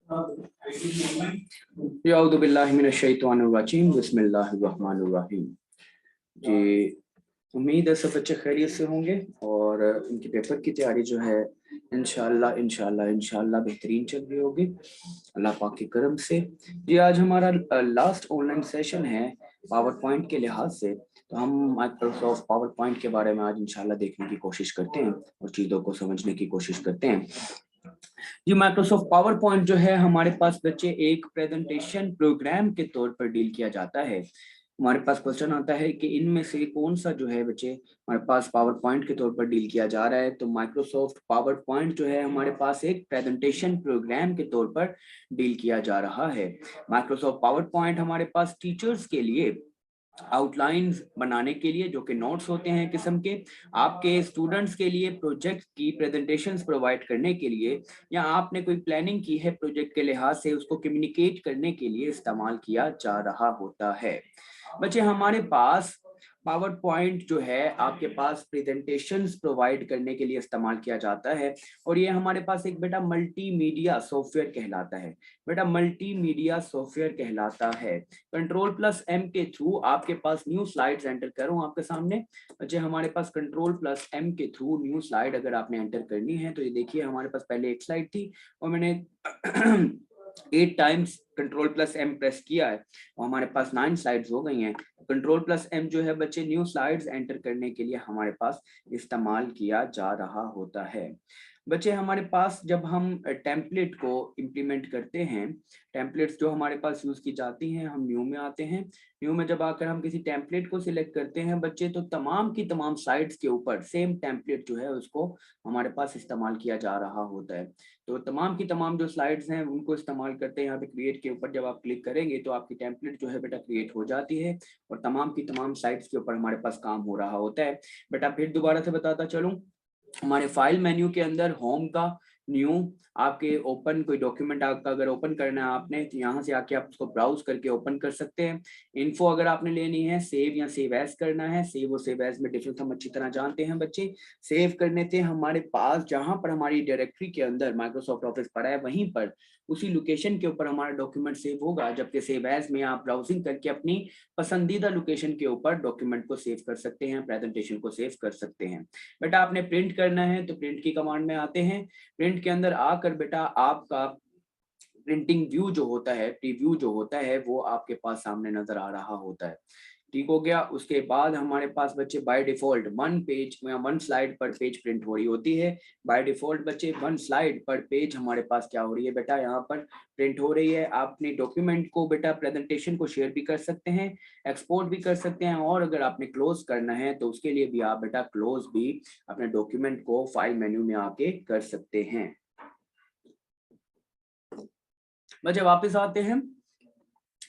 औज़ु बिल्लाहि मिनश शैतानिर रजीम बिस्मिल्लाहिर रहमानिर रहीम। जी, उम्मीद है सब बच्चे खैरियत से होंगे और उनके पेपर की तैयारी जो है इंशाल्लाह बेहतरीन चल रही होगी अल्लाह पाक के करम से। जी, आज हमारा लास्ट ऑनलाइन सेशन है पावर पॉइंट के लिहाज से, तो हम माइक्रोसॉफ्ट पावर पॉइंट के बारे में आज इंशाल्लाह देखने की कोशिश करते हैं और चीज़ों को समझने की कोशिश करते हैं। जी, माइक्रोसॉफ्ट पावर पॉइंट जो है हमारे पास बच्चे एक प्रेजेंटेशन प्रोग्राम के तौर पर डील किया जाता है। हमारे पास क्वेश्चन आता है कि इनमें से कौन सा जो है बच्चे हमारे पास पावर पॉइंट के तौर पर डील किया जा रहा है, तो माइक्रोसॉफ्ट पावर पॉइंट जो है हमारे पास एक प्रेजेंटेशन प्रोग्राम के तौर पर डील किया जा रहा है। माइक्रोसॉफ्ट पावर पॉइंट हमारे पास टीचर्स के लिए आउटलाइंस बनाने के लिए, जो कि नोट्स होते हैं किस्म के, आपके स्टूडेंट्स के लिए प्रोजेक्ट की प्रेजेंटेशंस प्रोवाइड करने के लिए, या आपने कोई प्लानिंग की है प्रोजेक्ट के लिहाज से उसको कम्युनिकेट करने के लिए इस्तेमाल किया जा रहा होता है। बच्चे, हमारे पास पावर पॉइंट जो है आपके पास प्रेजेंटेशंस प्रोवाइड करने के लिए इस्तेमाल किया जाता है और ये हमारे पास एक बेटा मल्टीमीडिया सॉफ्टवेयर कहलाता है। बेटा मल्टीमीडिया सॉफ्टवेयर कहलाता है। कंट्रोल+M के थ्रू आपके पास न्यू स्लाइड्स एंटर करूं आपके सामने। बच्चे, हमारे पास कंट्रोल+M के थ्रू न्यू स्लाइड अगर आपने एंटर करनी है तो ये देखिए हमारे पास पहले एक स्लाइड थी और मैंने 8 टाइम्स कंट्रोल+M प्रेस किया है और हमारे पास 9 स्लाइड्स हो गई हैं। कंट्रोल+M जो है बच्चे न्यू स्लाइड्स एंटर करने के लिए हमारे पास इस्तेमाल किया जा रहा होता है। बच्चे, हमारे पास जब हम टेम्पलेट को इम्प्लीमेंट करते हैं, टेम्पलेट्स जो हमारे पास यूज की जाती हैं, हम न्यू में आते हैं। न्यू में जब आकर हम किसी टेम्पलेट को सिलेक्ट करते हैं बच्चे, तो तमाम की तमाम स्लाइड्स के ऊपर सेम टेम्पलेट जो है उसको हमारे पास इस्तेमाल किया जा रहा होता है। तो तमाम की तमाम जो स्लाइड्स हैं उनको इस्तेमाल करते हैं। यहाँ पे क्रिएट के ऊपर जब आप क्लिक करेंगे तो आपकी टेम्पलेट जो है बेटा क्रिएट हो जाती है और तमाम की तमाम स्लाइड्स के ऊपर हमारे पास काम हो रहा होता है। बेटा फिर दोबारा से बताता चलूं, हमारे फाइल मेन्यू के अंदर होम का न्यू, आपके ओपन कोई डॉक्यूमेंट आपका अगर ओपन करना है आपने तो यहाँ से आके आप उसको ब्राउज करके ओपन कर सकते हैं। इन्फो अगर आपने लेनी है, सेव या सेव एज करना है, सेव और सेव एज में डिफरेंस हम अच्छी तरह जानते हैं बच्चे। सेव करने थे हमारे पास जहां पर हमारी डायरेक्टरी के अंदर माइक्रोसॉफ्ट ऑफिस पड़ा है वहीं पर उसी लोकेशन के ऊपर हमारा डॉक्यूमेंट सेव होगा, जबकि सेव एज में आप ब्राउजिंग करके अपनी पसंदीदा लोकेशन के ऊपर डॉक्यूमेंट को सेव कर सकते हैं, प्रेजेंटेशन को सेव कर सकते हैं। बेटा आपने प्रिंट करना है तो प्रिंट की कमांड में आते हैं। प्रिंट के अंदर आकर बेटा आपका प्रिंटिंग व्यू जो होता है, प्रीव्यू जो होता है, वो आपके पास सामने नजर आ रहा होता है। ठीक हो गया। उसके बाद हमारे पास बच्चे बाय डिफॉल्ट 1 पेज या 1 स्लाइड पर पेज प्रिंट हो रही होती है। बाय डिफॉल्ट बच्चे 1 स्लाइड पर पेज हमारे पास क्या हो रही है बेटा, यहाँ पर प्रिंट हो रही है। आप अपने डॉक्यूमेंट को बेटा प्रेजेंटेशन को शेयर भी कर सकते हैं, एक्सपोर्ट भी कर सकते हैं, और अगर आपने क्लोज करना है तो उसके लिए भी आप बेटा क्लोज भी अपने डॉक्यूमेंट को फाइल मेन्यू में आके कर सकते हैं। बच्चे वापस आते हैं,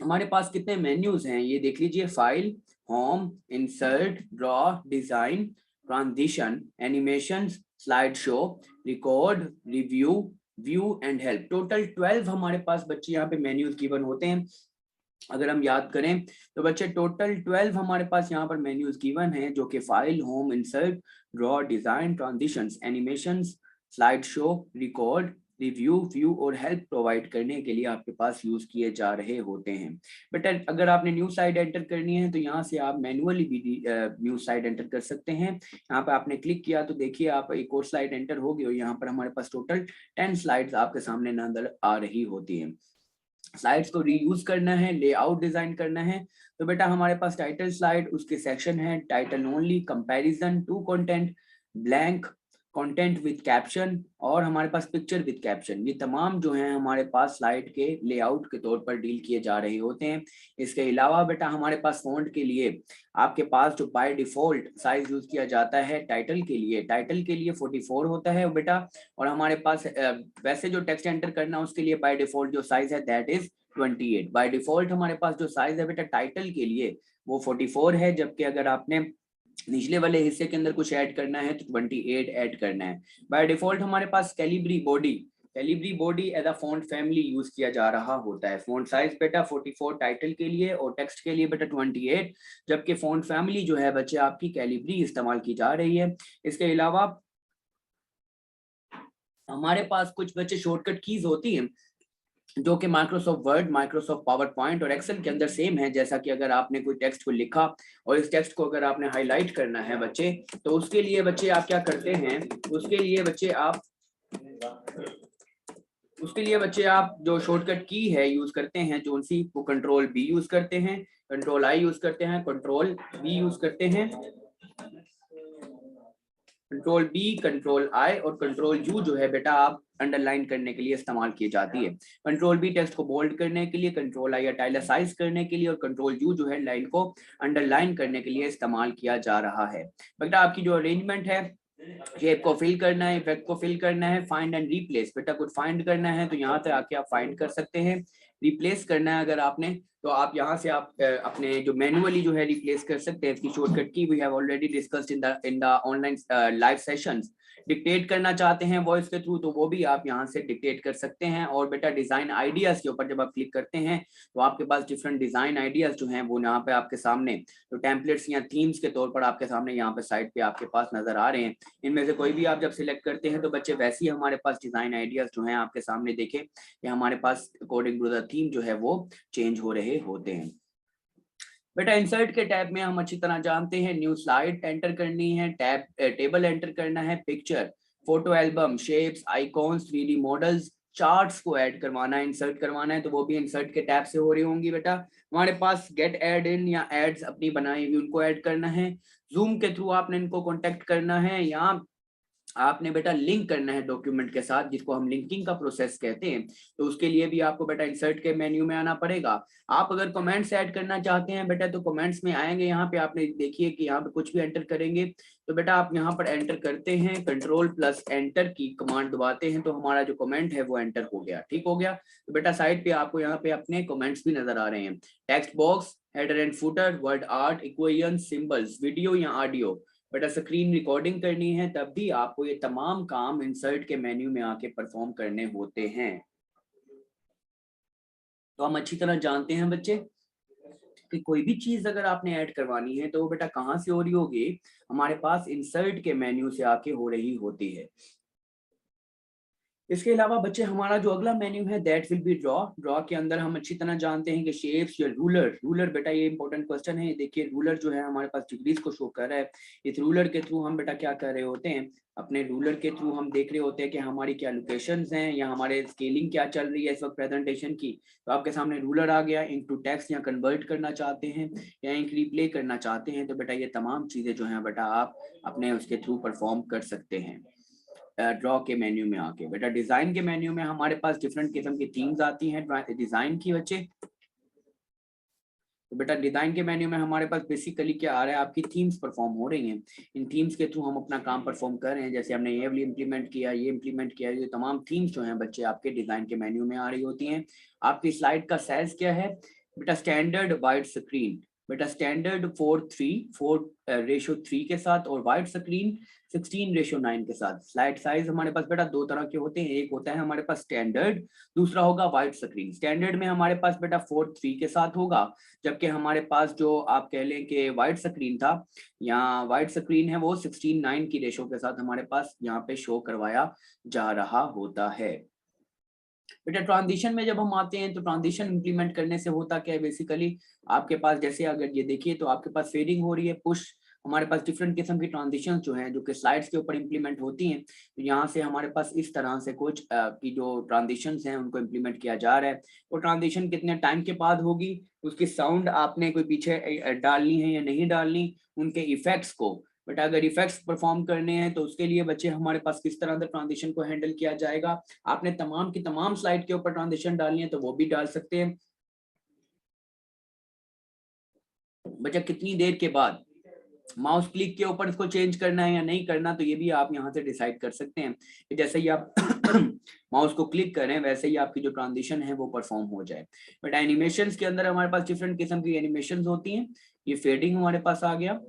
हमारे पास कितने मेन्यूज हैं ये देख लीजिए। File, home, insert, draw, design, transition, animation, slide show, record, review, view and help. Total 12 हमारे पास बच्चे यहाँ पे मेन्यूज गिवन होते हैं। अगर हम याद करें तो बच्चे टोटल 12 हमारे पास यहाँ पर मेन्यूज गिवन हैं, जो कि file, home, insert, draw, design, transitions, animations, slide show, record, review, view और हेल्प प्रोवाइड करने के लिए आपके पास यूज किए जा रहे होते हैं। बट अगर आपने न्यू स्लाइड एंटर करनी है तो यहाँ से आप मैनुअली भी न्यू स्लाइड एंटर कर सकते हैं। यहाँ पे आपने क्लिक किया तो देखिए आप एक और स्लाइड एंटर होगी और यहाँ पर हमारे पास टोटल 10 स्लाइड्स आपके सामने नजर आ रही होती है। स्लाइड्स को रीयूज करना है, लेआउट डिजाइन करना है, तो बेटा हमारे पास टाइटल स्लाइड, उसके सेक्शन है title only, comparison to content, blank, content with caption और हमारे पास पिक्चर विद कैप्शन। ये तमाम जो हैं हमारे पास स्लाइड के लेआउट के तौर पर डील किए जा रहे होते हैं। इसके अलावा बेटा हमारे पास फॉन्ट के लिए आपके पास जो बाय डिफॉल्ट साइज यूज किया जाता है टाइटल के लिए 44 होता है बेटा, और हमारे पास वैसे जो टेक्स्ट एंटर करना उसके लिए बाय डिफॉल्ट जो साइज है दैट इज 28। बाय डिफॉल्ट हमारे पास जो साइज है बेटा टाइटल के लिए वो 44 है, जबकि अगर आपने निचले वाले हिस्से के अंदर कुछ ऐड करना है तो 28 ऐड करना है। बाय डिफॉल्ट हमारे पास Calibri body as a font family use किया जा रहा होता है। फॉन्ट साइज बेटा 44 टाइटल के लिए और टेक्स्ट के लिए बेटा 28, जबकि फॉन्ट फैमिली जो है बच्चे आपकी कैलिब्री इस्तेमाल की जा रही है। इसके अलावा हमारे पास कुछ बच्चे शॉर्टकट कीज होती हैं जो कि Microsoft word, Microsoft power point और एक्सेल के अंदर सेम है। जैसा कि अगर आपने कोई टेक्स्ट को लिखा और इस टेक्स्ट को अगर आपने हाईलाइट करना है बच्चे, तो उसके लिए बच्चे आप क्या करते हैं, उसके लिए बच्चे आप जो शॉर्टकट की है यूज करते हैं जो सी, वो कंट्रोल बी यूज करते हैं, कंट्रोल आई यूज करते हैं, कंट्रोल बी यूज करते हैं, कंट्रोल बी, कंट्रोल आई और कंट्रोल यू जो है बेटा आप अंडरलाइन करने के लिए इस्तेमाल की जाती है। कंट्रोल बी टेक्स्ट को बोल्ड करने के लिए, कंट्रोल आई इटैलिसाइज करने के लिए और कंट्रोल यू जो है लाइन को अंडरलाइन करने के लिए इस्तेमाल किया जा रहा है। बेटा आपकी जो अरेंजमेंट है, शेप को फिल करना है, इफेक्ट को फिल करना है, फाइंड एंड रिप्लेस, बेटा कुछ फाइंड करना है तो यहाँ से आके आप फाइंड कर सकते हैं। रिप्लेस करना है अगर आपने, तो आप यहाँ से आप अपने जो मैनुअली जो है रिप्लेस कर सकते हैं। इसकी शॉर्टकट की we have already discussed in the online live sessions. Dictate करना चाहते हैं वॉइस के थ्रू, तो वो भी आप यहाँ से डिक्टेट कर सकते हैं। और बेटा डिजाइन आइडियाज के ऊपर जब आप क्लिक करते हैं तो आपके पास डिफरेंट डिजाइन आइडियाज जो हैं वो यहाँ पे आपके सामने, तो टेम्पलेट्स या थीम्स के तौर पर आपके सामने यहाँ पे साइड पे आपके पास नजर आ रहे हैं। इनमें से कोई भी आप जब सिलेक्ट करते हैं तो बच्चे वैसे ही हमारे पास डिजाइन आइडियाज जो हैं आपके सामने देखें कि हमारे पास अकॉर्डिंग टू द थीम जो है वो चेंज हो रहे होते हैं। बेटा इंसर्ट के टैब में हम अच्छी तरह जानते हैं न्यू स्लाइड एंटर करनी है, टैब टेबल एंटर करना है, picture, photo album, shapes, icons, 3D models, charts को ऐड करवाना है, इंसर्ट करवाना है, तो वो भी इंसर्ट के टैब से हो रही होंगी। बेटा हमारे पास गेट एड इन या एड्स अपनी बनाई हुई उनको ऐड करना है, जूम के थ्रू आपने इनको कॉन्टेक्ट करना है, या आपने बेटा लिंक करना है डॉक्यूमेंट के साथ, जिसको हम लिंकिंग का प्रोसेस कहते हैं। तो उसके लिए भी आपको बेटा इंसर्ट के मेन्यू में आना पड़ेगा। आप अगर कमेंट्स ऐड करना चाहते हैं बेटा तो कमेंट्स में आएंगे, यहाँ पे आपने देखिए कि यहाँ पे कुछ भी एंटर करेंगे तो बेटा आप यहाँ पर एंटर करते हैं, कंट्रोल प्लस एंटर की कमांड दबाते हैं तो हमारा जो कमेंट है वो एंटर हो गया, ठीक हो गया। तो बेटा साइड पे आपको यहाँ पे अपने कमेंट्स भी नजर आ रहे हैं। Text box, header and footer, word art, equation, symbols, video या ऑडियो, बेटा स्क्रीन रिकॉर्डिंग करनी है तब भी आपको ये तमाम काम इंसर्ट के मेन्यू में आके परफॉर्म करने होते हैं। तो हम अच्छी तरह जानते हैं बच्चे कि कोई भी चीज अगर आपने ऐड करवानी है तो वो बेटा कहाँ से हो रही होगी, हमारे पास इंसर्ट के मेन्यू से आके हो रही होती है। इसके अलावा बच्चे हमारा जो अगला मेन्यू है that will be draw. Draw के अंदर हम अच्छी तरह जानते हैं कि शेप्स या रूलर, रूलर बेटा ये इंपॉर्टेंट क्वेश्चन है। देखिए रूलर जो है हमारे पास डिग्रीज को शो कर रहा है। इस रूलर के थ्रू हम बेटा क्या कर रहे होते हैं, अपने रूलर के थ्रू हम देख रहे होते हैं कि हमारी क्या लोकेशंस हैं या हमारे स्केलिंग क्या चल रही है इस वक्त प्रेजेंटेशन की। तो आपके सामने रूलर आ गया, इनटू टेक्स्ट या कन्वर्ट करना चाहते हैं या इंक रिप्ले करना चाहते हैं तो बेटा ये तमाम चीजें जो हैं बेटा आप अपने उसके थ्रू परफॉर्म कर सकते हैं ड्रॉ के मेन्यू में आके। बेटा डिजाइन के मेन्यू में हमारे पास डिफरेंट किस्म की थीम्स आती हैं डिजाइन की बच्चे। तो बेटा डिजाइन के मेन्यू में हमारे पास बेसिकली क्या आ रहा है, आपकी थीम्स परफॉर्म हो रही हैं। इन थीम्स के थ्रू हम अपना काम परफॉर्म कर रहे हैं। जैसे हमने ये वाली इंप्लीमेंट किया, ये इंप्लीमेंट किया, ये तमाम थीम्स जो हैं बच्चे आपके डिजाइन के मेन्यू में आ रही होती हैं। आपकी स्लाइड का साइज क्या है, बेटा स्टैंडर्ड वाइड स्क्रीन, बेटा स्टैंडर्ड 4:3 के साथ और वाइड स्क्रीन 16:9 के साथ। स्लाइड साइज हमारे पास बेटा दो तरह के होते हैं, एक होता है हमारे पास स्टैंडर्ड, दूसरा होगा वाइड स्क्रीन। स्टैंडर्ड में हमारे पास बेटा 4:3 के साथ होगा, जबकि हमारे पास जो आप कह लें कि वाइड स्क्रीन था या वाइड स्क्रीन है वो 16:9 की रेशो के साथ हमारे पास यहाँ पे शो करवाया जा रहा होता है। बेटा ट्रांजिशन में जब हम आते हैं तो ट्रांजिशन इंप्लीमेंट करने से होता क्या है, बेसिकली आपके पास जैसे अगर ये देखिए तो आपके पास फेडिंग हो रही है, पुश, हमारे पास डिफरेंट किस्म की ट्रांजिशंस जो हैं जो कि स्लाइड्स के ऊपर इंप्लीमेंट होती हैं। तो यहाँ से हमारे पास इस तरह से कुछ की जो ट्रांजिशंस हैं उनको इंप्लीमेंट किया जा रहा है। वो ट्रांजिशन कितने टाइम के बाद होगी, उसकी साउंड आपने कोई पीछे डालनी है या नहीं डालनी, उनके इफेक्ट्स को, बट अगर इफेक्ट्स परफॉर्म करने हैं तो उसके लिए बच्चे हमारे पास किस तरह से ट्रांजिशन को हैंडल किया जाएगा। आपने तमाम की तमाम स्लाइड के ऊपर ट्रांजिशन डालनी है तो वो भी डाल सकते हैं। बच्चा कितनी देर के बाद माउस क्लिक के ऊपर इसको चेंज करना है या नहीं करना, तो ये भी आप यहाँ से डिसाइड कर सकते हैं कि जैसे ही आप माउस को क्लिक करें वैसे ही आपकी जो ट्रांजिशन है वो परफॉर्म हो जाए। बट एनिमेशंस के अंदर हमारे पास डिफरेंट किस्म की एनिमेशंस होती हैं। ये फेडिंग हमारे पास आ गया,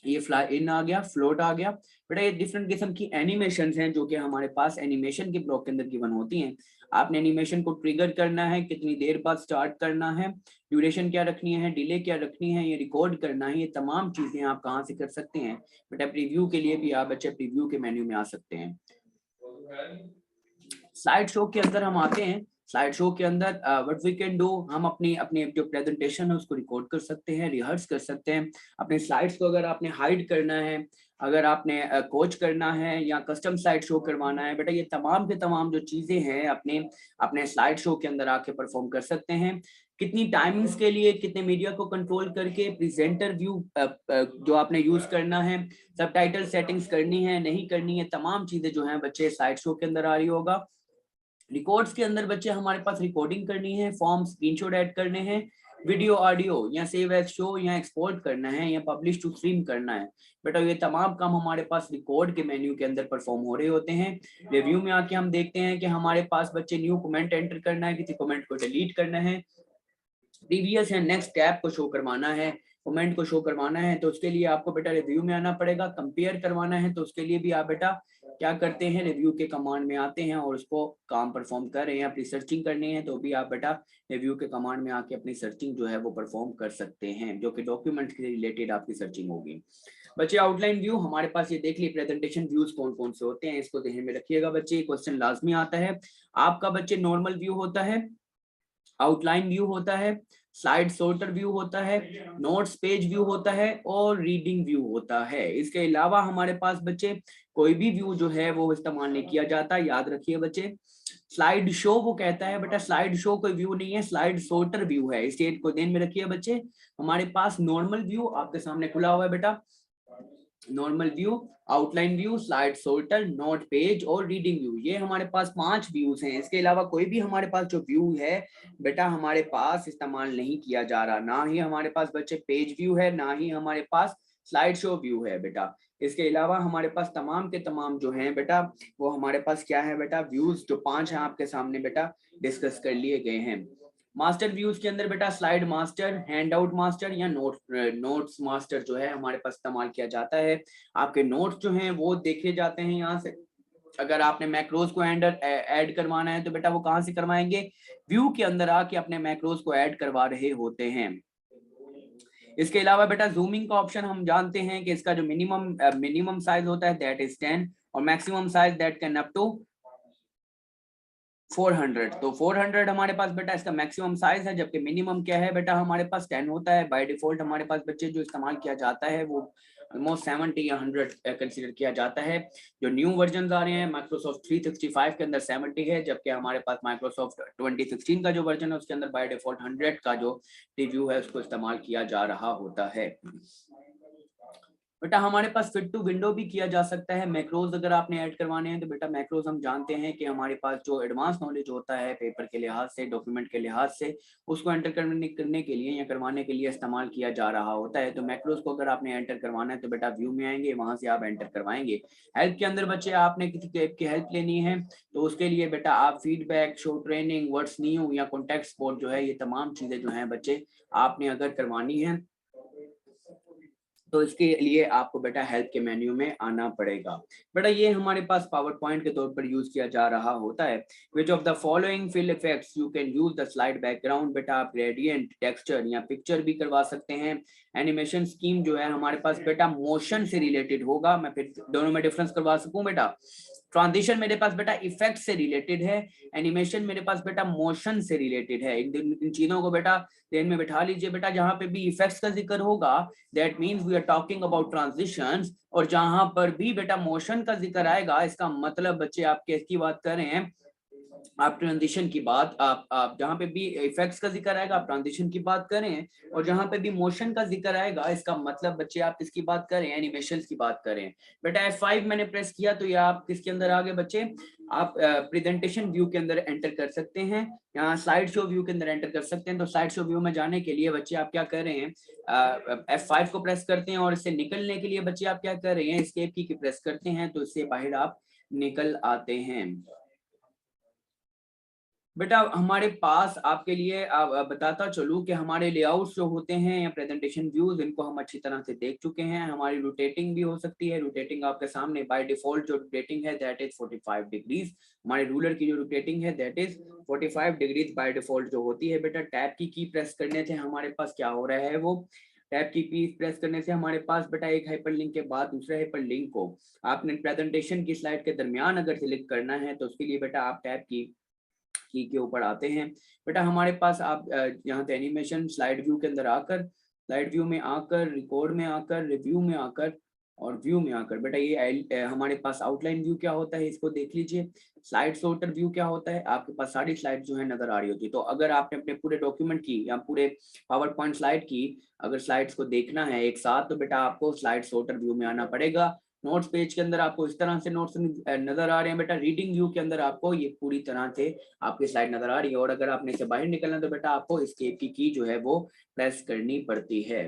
ये फ्लाई इन आ गया, फ्लोट आ गया। बेटा ये डिफरेंट किस्म की एनिमेशंस हैं जो कि हमारे पास एनिमेशन के ब्लॉक के अंदर गिवन होती हैं। आपने एनिमेशन को ट्रिगर करना है, कितनी देर बाद स्टार्ट करना है, ड्यूरेशन क्या रखनी है, डिले क्या रखनी है, ये रिकॉर्ड करना है, ये तमाम चीजें आप कहाँ से कर सकते हैं। बेटा प्रीव्यू के लिए भी आप बच्चे प्रीव्यू के मेन्यू में आ सकते हैं। स्लाइड शो के अंदर हम आते हैं। स्लाइड शो के अंदर व्हाट वी कैन डू, हम अपनी अपनी जो प्रेजेंटेशन है उसको रिकॉर्ड कर सकते हैं, रिहर्स कर सकते हैं। अपने स्लाइड्स को अगर आपने हाइड करना है, अगर आपने कोच करना है या कस्टम स्लाइड शो करवाना है, बेटा ये तमाम के तमाम जो चीजें हैं अपने अपने स्लाइड शो के अंदर आके परफॉर्म कर सकते हैं। कितनी टाइमिंग्स के लिए कितने मीडिया को कंट्रोल करके प्रेजेंटर व्यू जो आपने यूज करना है, सबटाइटल सेटिंग्स करनी है नहीं करनी है, तमाम चीजें जो हैं बच्चे स्लाइड शो के अंदर आ रही होगा। रिकॉर्ड्स के अंदर बच्चे हमारे पास रिकॉर्डिंग करनी है, फॉर्म स्क्रीनशॉट ऐड करने हैं, वीडियो ऑडियो या सेव एज शो या एक्सपोर्ट करना है या पब्लिश टू स्ट्रीम करना है। बेटा ये तमाम काम हमारे पास रिकॉर्ड के मेन्यू के अंदर परफॉर्म हो रहे होते हैं। रिव्यू में आके हम देखते हैं कि हमारे पास बच्चे न्यू कमेंट एंटर करना है, किसी कमेंट को डिलीट करना है, प्रीवियस या नेक्स्ट टैब को शो करवाना है, कमेंट को शो करवाना है, तो उसके लिए आपको बेटा रिव्यू में आना पड़ेगा। कंपेयर करवाना है तो उसके लिए भी आप बेटा क्या करते हैं, रिव्यू के कमांड में आते हैं और उसको काम परफॉर्म कर रहे हैं। अपनी सर्चिंग करनी है तो भी आप बेटा रिव्यू के कमांड में आके अपनी सर्चिंग जो है वो परफॉर्म कर सकते हैं, जो कि डॉक्यूमेंट के रिलेटेड आपकी सर्चिंग होगी। बच्चे आउटलाइन व्यू हमारे पास ये देख लिए, प्रेजेंटेशन व्यूज कौन कौन से होते हैं इसको ध्यान में रखिएगा बच्चे, क्वेश्चन लाजमी आता है आपका बच्चे। नॉर्मल व्यू होता है, आउटलाइन व्यू होता है, स्लाइड सॉर्टर व्यू होता है, नोट्स पेज व्यू होता है और रीडिंग व्यू होता है। इसके अलावा हमारे पास बच्चे कोई भी व्यू जो है वो इस्तेमाल नहीं किया जाता, याद रखिए बच्चे। स्लाइड शो वो कहता है बेटा, स्लाइड शो कोई व्यू नहीं है, स्लाइड सॉर्टर व्यू है, इस चीज को ध्यान में रखिए बच्चे। हमारे पास नॉर्मल व्यू आपके सामने खुला हुआ है बेटा, normal view, outline view, slide sorter, note page और रीडिंग व्यू, ये हमारे पास 5 व्यूज हैं। इसके अलावा कोई भी हमारे पास जो व्यू है बेटा हमारे पास इस्तेमाल नहीं किया जा रहा, ना ही हमारे पास बच्चे पेज व्यू है, ना ही हमारे पास स्लाइड शो व्यू है बेटा। इसके अलावा हमारे पास तमाम के तमाम जो हैं बेटा वो हमारे पास क्या है बेटा, व्यूज जो 5 हैं आपके सामने बेटा डिस्कस कर लिए गए हैं। मास्टर व्यूज के अंदर बेटा slide master, hand out master या नोट्स मास्टर जो है हमारे पास इस्तेमाल किया जाता है। आपके नोट्स जो हैं वो देखे जाते हैं यहाँ से। अगर आपने मैक्रोज को ऐड करवाना है तो बेटा वो कहाँ से करवाएंगे, व्यू के अंदर आके अपने मैक्रोज को ऐड करवा रहे होते हैं। इसके अलावा बेटा जूमिंग का ऑप्शन हम जानते हैं कि इसका जो मिनिमम साइज होता है दैट इज 10 और maximum size that can up to 400। तो 400 हमारे पास बेटा इसका मैक्सिमम साइज है, जबकि मिनिमम क्या है बेटा हमारे पास 10 होता है। बाय डिफॉल्ट हमारे पास बच्चे जो इस्तेमाल किया जाता है वो ऑलमोस्ट 70 या 100 कंसीडर किया जाता है। जो न्यू वर्जन आ रहे हैं माइक्रोसॉफ्ट 365 के अंदर 70 है, जबकि हमारे पास माइक्रोसॉफ्ट 2016 का जो वर्जन है उसके अंदर बाय डिफॉल्ट 100 का जो रिव्यू है उसको इस्तेमाल किया जा रहा होता है। बेटा हमारे पास फिट टू विंडो भी किया जा सकता है। मैक्रोज अगर आपने ऐड करवाने हैं तो बेटा मैक्रोज हम जानते हैं कि हमारे पास जो एडवांस नॉलेज होता है पेपर के लिहाज से, डॉक्यूमेंट के लिहाज से, उसको एंटर करने के लिए या करवाने के लिए इस्तेमाल किया जा रहा होता है। तो मैक्रोज को अगर आपने एंटर करवाना है तो बेटा व्यू में आएंगे, वहां से आप एंटर करवाएंगे। हेल्प के अंदर बच्चे आपने किसी टाइप की हेल्प लेनी है तो उसके लिए बेटा आप feedback, show training, what's new या कॉन्टेक्ट सपोर्ट जो है ये तमाम चीजें जो है बच्चे आपने अगर करवानी है तो इसके लिए आपको बेटा हेल्प के मेन्यू में आना पड़ेगा। बेटा ये हमारे पास पावर पॉइंट के तौर पर यूज किया जा रहा होता है। Which of the following fill effects you can use the slide background, बेटा आप ग्रेडियंट, टेक्सचर या पिक्चर भी करवा सकते हैं। एनिमेशन स्कीम जो है हमारे पास बेटा मोशन से रिलेटेड होगा, मैं फिर दोनों में डिफरेंस करवा सकूं बेटा। ट्रांजिशन मेरे पास बेटा इफेक्ट से रिलेटेड है, एनिमेशन मेरे पास बेटा मोशन से रिलेटेड है। इन चीजों को बेटा ध्यान में बैठा लीजिए बेटा, जहां पे भी इफेक्ट्स का जिक्र होगा that means we are talking about transitions, और जहां पर भी बेटा मोशन का जिक्र आएगा इसका मतलब बच्चे आप किसकी बात कर रहे हैं, आप ट्रांजिशन की बात, आप जहां पे भी इफेक्ट्स का जिक्र आएगा आप ट्रांजिशन की बात कर रहे हैं, और जहां पे भी मोशन का जिक्र आएगा इसका मतलब बच्चे आप किसकी बात कर रहे हैं, एनिमेशंस की बात कर रहे हैं। बेटा F5 मैंने प्रेस किया तो ये आप किसके अंदर आ गए बच्चे, आप प्रेजेंटेशन व्यू के अंदर एंटर कर सकते हैं, यहाँ स्लाइड शो व्यू के अंदर एंटर कर सकते हैं। तो स्लाइड शो व्यू में जाने के लिए बच्चे आप क्या कर रहे हैं, F5 को प्रेस करते हैं, और इससे निकलने के लिए बच्चे आप क्या कर रहे हैं, एस्केप की प्रेस करते हैं, तो इससे बाहर आप निकल आते हैं। बेटा हमारे पास आपके लिए बताता चलूं कि हमारे लेआउट्स जो होते हैं या प्रेजेंटेशन व्यूज इनको हम अच्छी तरह से देख चुके हैं। हमारी रोटेटिंग भी हो सकती है, रोटेटिंग आपके सामने बाय डिफॉल्ट जो रोटेटिंग है दैट इज 45 डिग्रीज, हमारे रूलर की जो रोटेटिंग है that is 45 degrees by default जो होती है। बेटा टैब की प्रेस करने से हमारे पास क्या हो रहा है, वो टैब की प्रेस करने से हमारे पास बेटा एक हाइपरलिंक के बाद दूसरे हाइपरलिंक को आपने प्रेजेंटेशन की स्लाइड के दरमियान अगर सिलेक्ट करना है तो उसके लिए बेटा आप टैब की की के ऊपर आते हैं बेटा। हमारे पास आप यहाँ पे एनिमेशन स्लाइड व्यू के अंदर आकर, स्लाइड व्यू में आकर, रिकॉर्ड में आकर, रिव्यू में आकर और व्यू में आकर बेटा ये हमारे पास आउटलाइन व्यू क्या होता है इसको देख लीजिए। स्लाइड सॉर्टर व्यू क्या होता है, आपके पास सारी स्लाइड जो है नजर आ रही होती है। तो अगर आपने अपने पूरे डॉक्यूमेंट की या पूरे पावर पॉइंट स्लाइड की अगर स्लाइड्स को देखना है एक साथ, तो बेटा आपको स्लाइड सॉर्टर व्यू में आना पड़ेगा। नोट्स पेज के अंदर आपको इस तरह से नोट्स नजर आ रहे हैं बेटा। रीडिंग व्यू के अंदर आपको ये पूरी तरह से आपकी स्लाइड नजर आ रही है। और अगर आपने इसे बाहर निकलना तो बेटा आपको एस्केप की जो है वो प्रेस करनी पड़ती है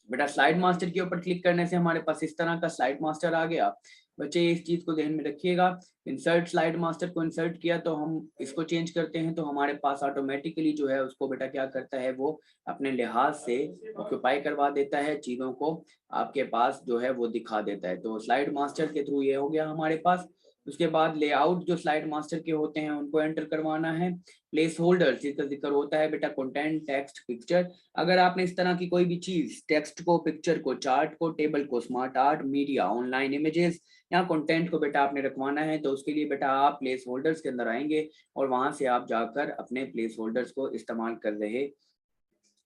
बेटा। स्लाइड मास्टर के ऊपर क्लिक करने से हमारे पास इस तरह का स्लाइड मास्टर आ गया। बच्चे इस चीज को ध्यान में रखिएगा। इंसर्ट स्लाइड मास्टर को इंसर्ट किया तो हम इसको चेंज करते हैं तो हमारे पास ऑटोमेटिकली जो है उसको बेटा क्या करता है वो अपने लिहाज से ऑक्यूपाई करवा देता है, चीजों को आपके पास जो है वो दिखा देता है। तो स्लाइड मास्टर के थ्रू ये हो गया हमारे पास। उसके बाद लेआउट जो स्लाइड मास्टर के होते हैं उनको एंटर करवाना है। प्लेस होल्डर जिसका जिक्र होता है बेटा कंटेंट, टेक्स्ट, पिक्चर। अगर आपने इस तरह की कोई भी चीज टेक्स्ट को, पिक्चर को, चार्ट को, टेबल को, smart art, media, online images या कंटेंट को बेटा आपने रखवाना है तो उसके लिए बेटा आप प्लेस होल्डर्स के अंदर आएंगे और वहां से आप जाकर अपने प्लेस होल्डर्स को इस्तेमाल कर रहे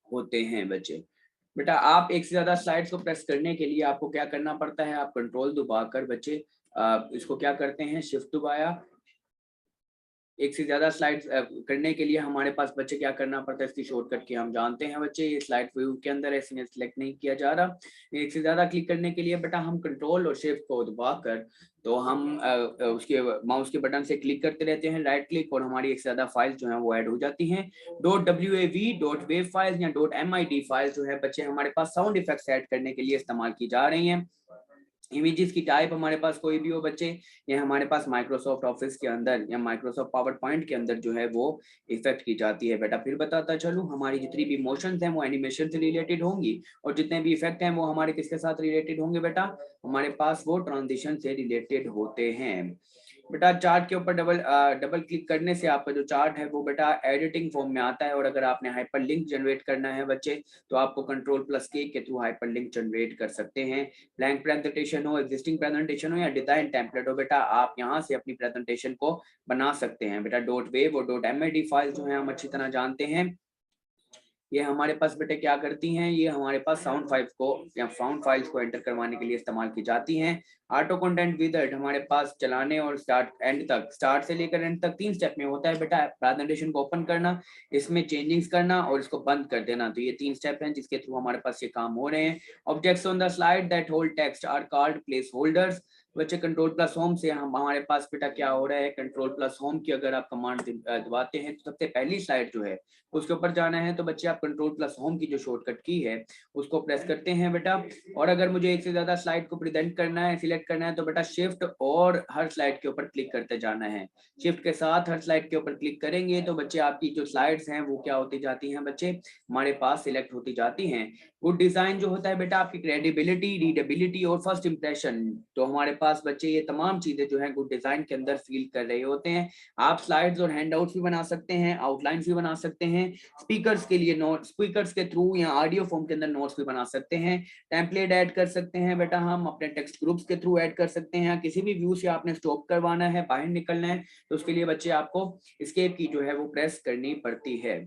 होते हैं बच्चे। बेटा आप एक से ज्यादा स्लाइड्स को प्रेस करने के लिए आपको क्या करना पड़ता है, आप कंट्रोल दबाकर बच्चे इसको क्या करते हैं, शिफ्ट दबाया। एक से ज्यादा स्लाइड करने के लिए हमारे पास बच्चे क्या करना पड़ता है, इसकी शॉर्टकट की हम जानते हैं बच्चे। ये स्लाइड व्यू के अंदर ऐसे सिलेक्ट नहीं किया जा रहा। एक से ज्यादा क्लिक करने के लिए बेटा हम कंट्रोल और शिफ्ट को दबाकर तो हम उसके माउस के बटन से क्लिक करते रहते हैं, राइट क्लिक, और हमारी एक से ज्यादा फाइल जो है वो ऐड हो जाती हैं। .wav, .wav फाइल या .mid फाइल जो है बच्चे हमारे पास साउंड इफेक्ट्स ऐड करने के लिए इस्तेमाल की जा रही हैं। इमेजेस की टाइप हमारे पास कोई भी हो बच्चे, ये हमारे पास माइक्रोसॉफ्ट ऑफिस के अंदर या माइक्रोसॉफ्ट पावर पॉइंट के अंदर जो है वो इफेक्ट की जाती है बेटा। फिर बताता चलूं हमारी जितनी भी इमोशंस हैं वो एनिमेशन से रिलेटेड होंगी और जितने भी इफेक्ट हैं वो हमारे किसके साथ रिलेटेड होंगे बेटा, हमारे पास वो ट्रांजिशन से रिलेटेड होते हैं बेटा। चार्ट के ऊपर डबल क्लिक करने से आपका जो चार्ट है वो बेटा एडिटिंग फॉर्म में आता है। और अगर आपने हाइपर लिंक जनरेट करना है बच्चे तो आपको कंट्रोल+K के थ्रू हाइपर लिंक जनरेट कर सकते हैं। ब्लैंक प्रेजेंटेशन हो, एग्जिस्टिंग प्रेजेंटेशन हो या डिजाइन टेम्पलेट हो बेटा, आप यहाँ से अपनी प्रेजेंटेशन को बना सकते हैं बेटा। .wav और .mid फाइल जो है हम अच्छी तरह जानते हैं, ये हमारे पास बेटे क्या करती हैं, ये हमारे पास साउंड फाइल्स को या साउंड फाइल्स को एंटर करवाने के लिए इस्तेमाल की जाती हैं। ऑटो कंटेंट विजार्ड हमारे पास चलाने और स्टार्ट से लेकर एंड तक 3 स्टेप में होता है बेटा। प्रेजेंटेशन को ओपन करना, इसमें चेंजिंग्स करना और इसको बंद कर देना, तो ये 3 स्टेप हैं जिसके थ्रू हमारे पास ये काम हो रहे हैं। Objects on the slide that hold text are called place holders. बच्चे कंट्रोल+होम से हम हमारे पास बेटा क्या हो रहा है, कंट्रोल+होम की अगर आप कमांड दबाते हैं तो सबसे पहली स्लाइड जो है उसके ऊपर जाना है तो बच्चे आप कंट्रोल+होम की जो शॉर्टकट की है उसको प्रेस करते हैं बेटा। और अगर मुझे एक से ज्यादा स्लाइड को प्रेजेंट करना है, सिलेक्ट करना है तो बेटा शिफ्ट और हर स्लाइड के ऊपर क्लिक करते जाना है। शिफ्ट के साथ हर स्लाइड के ऊपर क्लिक करेंगे तो बच्चे आपकी जो स्लाइड्स हैं वो क्या होती जाती हैं बच्चे, हमारे पास सिलेक्ट होती जाती हैं। गुड डिजाइन जो होता है बेटा आपकी क्रेडिबिलिटी, रीडेबिलिटी और फर्स्ट इंप्रेशन, तो हमारे पास बच्चे ये तमाम चीजें जो है गुड डिजाइन के अंदर फील कर रहे होते हैं। आप स्लाइड्स और हैंडआउट्स भी बना सकते हैं, आउटलाइंस भी बना सकते हैं, स्पीकर्स के लिए नोट, स्पीकर्स के थ्रू या ऑडियो फॉर्म के अंदर नोट्स भी बना सकते हैं। टेम्पलेट ऐड कर सकते हैं बेटा, हम अपने टेक्स्ट ग्रुप्स के थ्रू ऐड कर सकते हैं। किसी भी व्यू से आपने स्टॉप करवाना है, बाहर निकलना है तो उसके लिए बच्चे आपको एस्केप की जो है वो प्रेस करनी पड़ती है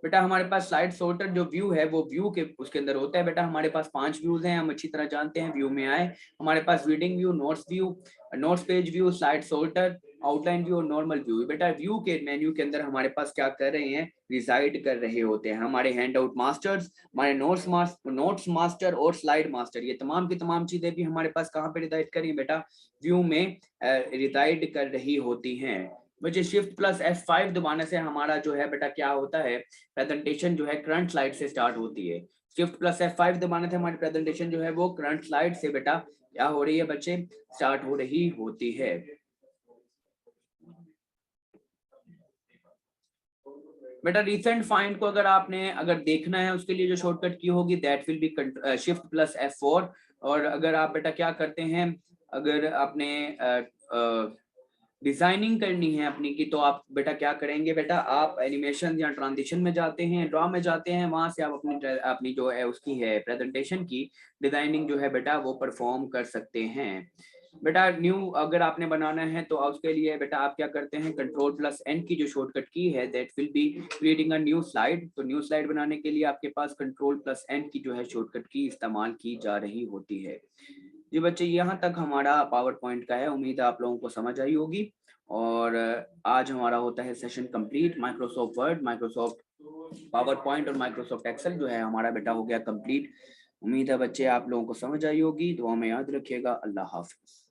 बेटा। हमारे पास स्लाइड सॉर्टर जो व्यू है वो व्यू के उसके अंदर होता है बेटा। हमारे पास 5 व्यूज हैं, हम अच्छी तरह जानते हैं। व्यू में आए, हमारे पास reading view, notes view, notes page view, slide sorter, outline view और नॉर्मल व्यू। बेटा व्यू के मेन्यू के अंदर हमारे पास क्या कर रहे हैं, रिसाइड कर रहे होते हैं हमारे हैंड आउट मास्टर्स, हमारे नोट्स मास्टर और स्लाइड मास्टर। ये तमाम की तमाम चीजें भी हमारे पास कहाँ पे रिसाइड करी बेटा, व्यू में रिसाइड कर रही होती हैं। मुझे Shift+F5 दबाने से हमारा जो है बेटा क्या होता है, प्रेजेंटेशन जो है करंट स्लाइड से स्टार्ट होती है। Shift+F5 दबाने से हमारी प्रेजेंटेशन जो है वो करंट स्लाइड से बेटा क्या हो रही है बच्चे, स्टार्ट हो रही होती है बेटा। रिसेंट फाइंड को अगर आपने देखना है उसके लिए जो शॉर्टकट की होगी दैट विल बी Shift+F4। और अगर आप बेटा क्या करते हैं, अगर आपने डिजाइनिंग करनी है अपनी की तो आप बेटा क्या करेंगे बेटा, आप एनिमेशन या ट्रांजिशन में जाते हैं, ड्रॉ में जाते हैं, वहां से आप अपनी जो है उसकी है प्रेजेंटेशन की डिजाइनिंग जो है बेटा वो परफॉर्म कर सकते हैं बेटा न्यू अगर आपने बनाना है तो उसके लिए बेटा आप क्या करते हैं, Ctrl+N की जो शॉर्टकट की है that will be creating a new slide. तो न्यू स्लाइड बनाने के लिए आपके पास Ctrl+N की जो है शॉर्टकट की इस्तेमाल की जा रही होती है। जी बच्चे, यहाँ तक हमारा पावर पॉइंट का है, उम्मीद है आप लोगों को समझ आई होगी। और आज हमारा होता है session complete. Microsoft word, Microsoft power point और माइक्रोसॉफ्ट एक्सेल जो है हमारा बेटा हो गया कंप्लीट। उम्मीद है बच्चे आप लोगों को समझ आई होगी। दुआ में याद रखिएगा। अल्लाह हाफिज।